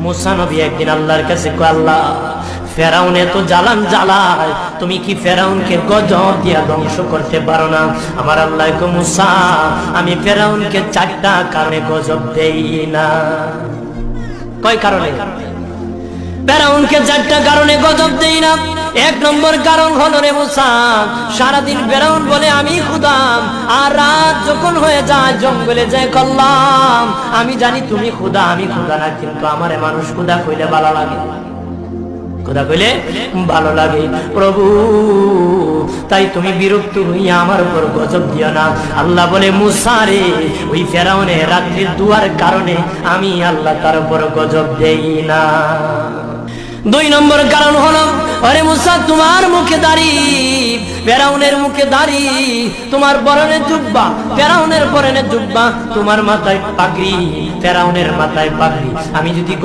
মুসা নবী একদিন আল্লাহর কাছে কয়, আল্লাহ ফেরাউন এত জ্বালান জ্বালায়, তুমি কি ফেরাউনকে গজব দিয়া ধ্বংস করতে পারো না? আমার আল্লাহ কয়, মুসা আমি ফেরাউনকে 4টা কারণে গজব দেই না। কয় কারণে? ফেরাউনকে 4টা কারণে গজব দেই না। 1 নম্বর কারণ হলো রে মুসা, সারাদিন ফেরাউন বলে আমি খোদা, আর রাত যখন হয়ে যায় জঙ্গলে যায় কল্লাম আমি জানি তুমি খোদা, আমি খোদা না, কিন্তু আমারে মানুষ খোদা কইলে ভালো লাগে, খোদা কইলে ভালো লাগে। প্রভু তাই তুমি বিরক্ত হইয়া আমার উপর গজব দিও না। আল্লাহ বলে, মুসা রে ওই ফেরাউনের রাত্রির দুয়ার কারণে আমি আল্লাহ তার উপর গজব দেই না। 2 নম্বর কারণ হলো, আরে মুসা তোমার মুখে দাড়ি, ফেরাউনের মুখে দাড়ি, তোমার পরনে জুব্বা, ফেরাউনের পরনে জুব্বা, তোমার মাথায় পাগড়ি, ফেরাউনের মাথায় পাগড়ি। আমি যদি